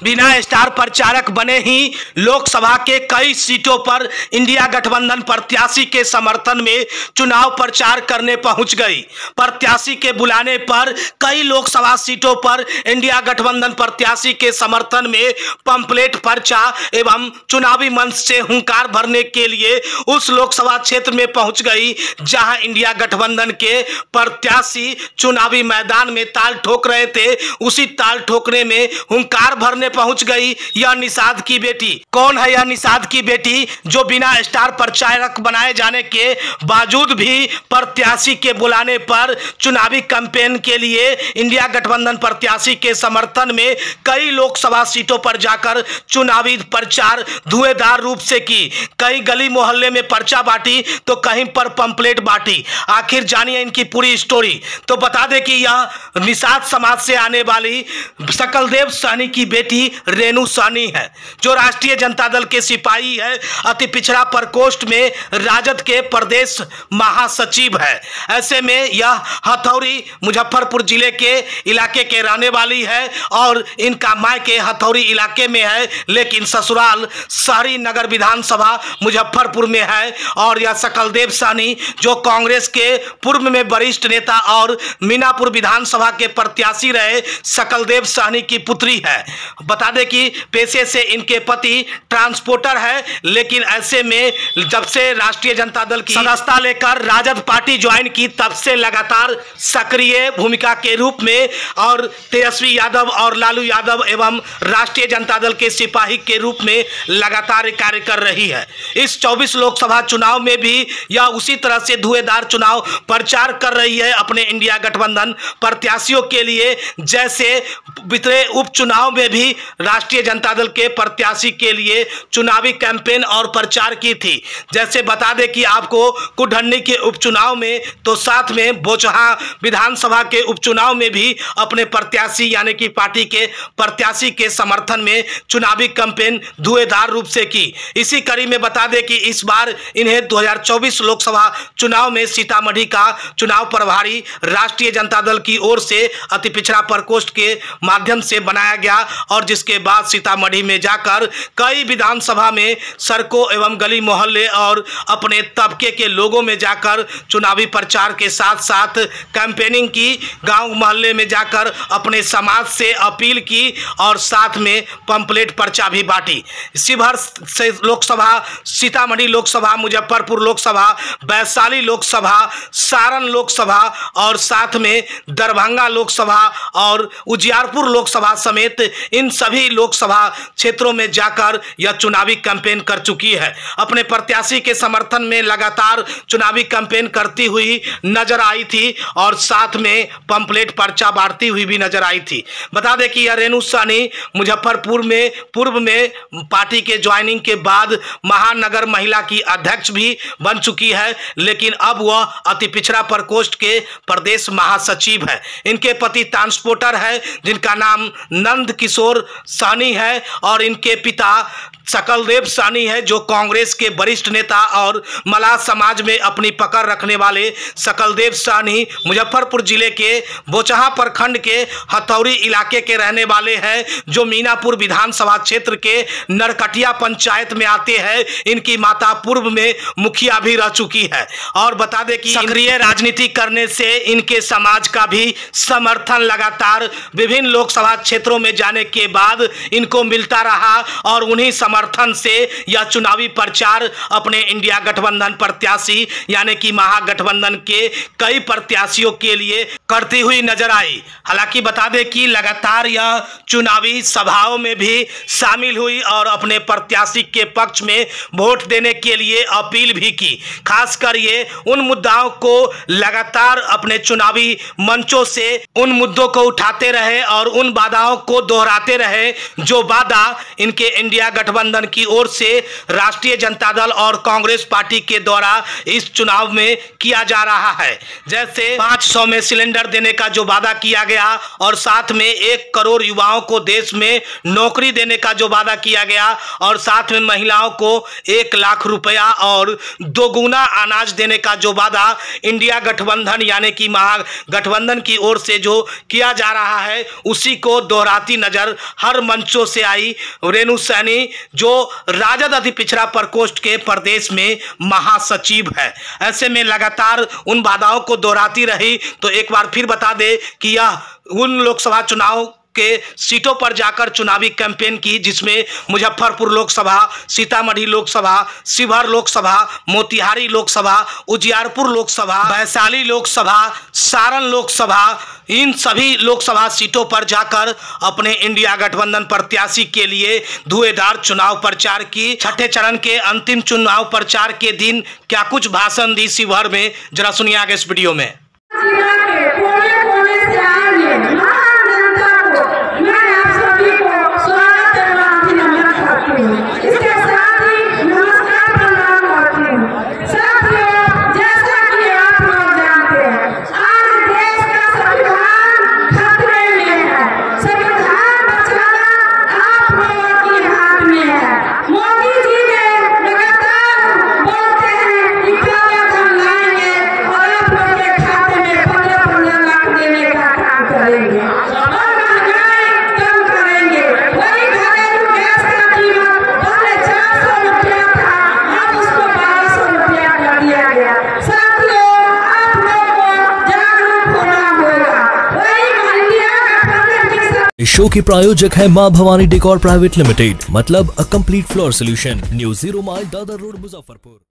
बिना स्टार प्रचारक बने ही लोकसभा के कई सीटों पर इंडिया गठबंधन प्रत्याशी के समर्थन में चुनाव प्रचार करने पहुंच गई। प्रत्याशी के बुलाने पर कई लोकसभा सीटों पर इंडिया गठबंधन प्रत्याशी के समर्थन में पंपलेट, पर्चा एवं चुनावी मंच से हुंकार भरने के लिए उस लोकसभा क्षेत्र में पहुंच गई जहां इंडिया गठबंधन के प्रत्याशी चुनावी मैदान में ताल ठोक रहे थे। उसी ताल ठोकने में हुंकार भरने पहुंच गई यह निषाद की बेटी। कौन है यह निषाद की बेटी जो बिना स्टार प्रचारक बनाए जाने के बावजूद भी प्रत्याशी के बुलाने पर चुनावी कैंपेन के लिए इंडिया गठबंधन प्रत्याशी के समर्थन में कई लोकसभा सीटों पर जाकर चुनावी प्रचार धुएंधार रूप से की। कई गली मोहल्ले में पर्चा बांटी तो कहीं पर पंपलेट बांटी। आखिर जानिए इनकी पूरी स्टोरी। तो बता दें कि यह निषाद समाज से आने वाली सकलदेव सहनी की बेटी रेणु सहनी है जो राष्ट्रीय जनता दल के सिपाही है। अति पिछड़ा प्रकोष्ठ में राजद के प्रदेश महासचिव है। ऐसे में यह हथौड़ी मुजफ्फरपुर जिले के इलाके के रहने वाली है और इनका मायके हथौड़ी इलाके में है, लेकिन ससुराल शहरी नगर विधानसभा मुजफ्फरपुर में है। और यह सकलदेव सहनी जो कांग्रेस के पूर्व में वरिष्ठ नेता और मीनापुर विधानसभा के प्रत्याशी रहे सकलदेव सहनी की पुत्री है। बता दें कि पेशे से इनके पति ट्रांसपोर्टर है, लेकिन ऐसे में जब से राष्ट्रीय जनता दल की सदस्यता लेकर राजद पार्टी ज्वाइन की तब से लगातार सक्रिय भूमिका के रूप में और तेजस्वी यादव और लालू यादव एवं राष्ट्रीय जनता दल के सिपाही के रूप में लगातार कार्य कर रही है। इस 24 लोकसभा चुनाव में भी यह उसी तरह से धुएंधार चुनाव प्रचार कर रही है अपने इंडिया गठबंधन प्रत्याशियों के लिए, जैसे बीते उपचुनाव में भी राष्ट्रीय जनता दल के प्रत्याशी के लिए चुनावी कैंपेन और प्रचार की थी। जैसे बता दें कि आपको कुढ़नी के उपचुनाव में तो साथ में बोचहा विधानसभा के उपचुनाव में भी अपने प्रत्याशी यानी कि पार्टी के प्रत्याशी के समर्थन में चुनावी कैंपेन धुएंधार रूप से की। इसी कड़ी में बता दें कि इस बार इन्हें 2024 लोकसभा चुनाव में सीतामढ़ी का चुनाव प्रभारी राष्ट्रीय जनता दल की ओर से अति पिछड़ा प्रकोष्ठ के माध्यम से बनाया गया और जिसके बाद सीतामढ़ी में जाकर कई विधानसभा में सड़कों एवं गली मोहल्ले और अपने तबके के लोगों में जाकर चुनावी प्रचार के साथ साथ कैंपेनिंग की, गांव मोहल्ले में जाकर अपने समाज से अपील की और साथ में पंपलेट पर्चा भी बांटी। शिवहर से लोकसभा, सीतामढ़ी लोकसभा, मुजफ्फरपुर लोकसभा, वैशाली लोकसभा, सारण लोकसभा और साथ में दरभंगा लोकसभा और उजियारपुर लोकसभा समेत इन सभी लोकसभा क्षेत्रों में जाकर यह चुनावी कैंपेन कर चुकी है। अपने प्रत्याशी के समर्थन में लगातार चुनावी कैंपेन करती हुई नजर आई थी और साथ में पंपलेट पर्चा बांटती हुई भी नजर आई थी। बता दें कि यह रेणु सहनी मुजफ्फरपुर में पूर्व में पार्टी के ज्वाइनिंग के बाद महानगर महिला की अध्यक्ष भी बन चुकी है, लेकिन अब वह अति पिछड़ा प्रकोष्ठ के प्रदेश महासचिव है। इनके पति ट्रांसपोर्टर है जिनका नाम नंद किशोर सहनी है और इनके पिता सकलदेव सहनी है जो कांग्रेस के वरिष्ठ नेता और मलाह समाज में अपनी पकड़ रखने वाले सकलदेव सहनी मुजफ्फरपुर जिले के बोचहा प्रखंड के हथौड़ी इलाके के रहने वाले हैं जो मीनापुर विधानसभा क्षेत्र के नरकटिया पंचायत में आते हैं। इनकी माता पूर्व में मुखिया भी रह चुकी है और बता दें कि सक्रिय राजनीति करने से इनके समाज का भी समर्थन लगातार विभिन्न लोकसभा क्षेत्रों में जाने के बाद इनको मिलता रहा और उन्हीं समर्थन से यह चुनावी प्रचार अपने इंडिया गठबंधन प्रत्याशी यानी कि महागठबंधन के कई प्रत्याशियों के लिए करती हुई नजर आई। हालांकि बता दें कि लगातार यह चुनावी सभाओं में भी शामिल हुई और अपने प्रत्याशी के पक्ष में वोट देने के लिए अपील भी की। खासकर ये उन मुद्दाओं को लगातार अपने चुनावी मंचों से उन मुद्दों को उठाते रहे और उन वादाओं को दोहराते रहे जो वादा इनके इंडिया गठबंधन गठबंधन की ओर से राष्ट्रीय जनता दल और कांग्रेस पार्टी के द्वारा इस चुनाव में किया जा रहा है। जैसे 500 में सिलेंडर देने का जो वादा किया गया और साथ में 1 करोड़ युवाओं को देश में नौकरी देने का जो वादा किया गया और साथ में महिलाओं को 1 लाख रुपया और 2 गुना अनाज देने का जो वादा इंडिया गठबंधन यानी कि महागठबंधन की ओर से जो किया जा रहा है, उसी को दोहराती नजर हर मंचों से आई रेणु सैनी, जो राजद अति पिछड़ा प्रकोष्ठ के प्रदेश में महासचिव है। ऐसे में लगातार उन वादाओं को दोहराती रही। तो एक बार फिर बता दे कि यह उन लोकसभा चुनाव के सीटों पर जाकर चुनावी कैंपेन की, जिसमें मुजफ्फरपुर लोकसभा, सीतामढ़ी लोकसभा, शिवहर लोकसभा, मोतिहारी लोकसभा, उजियारपुर लोकसभा, वैशाली लोकसभा, सारण लोकसभा, इन सभी लोकसभा सीटों पर जाकर अपने इंडिया गठबंधन प्रत्याशी के लिए धुएंधार चुनाव प्रचार की। छठे चरण के अंतिम चुनाव प्रचार के दिन क्या कुछ भाषण दी शिवहर में, जरा सुनिए आगे इस वीडियो में। इस शो के प्रायोजक है मां भवानी डेकोर प्राइवेट लिमिटेड, मतलब a complete floor solution, new 0 mile Dadar road, Muzaffarpur.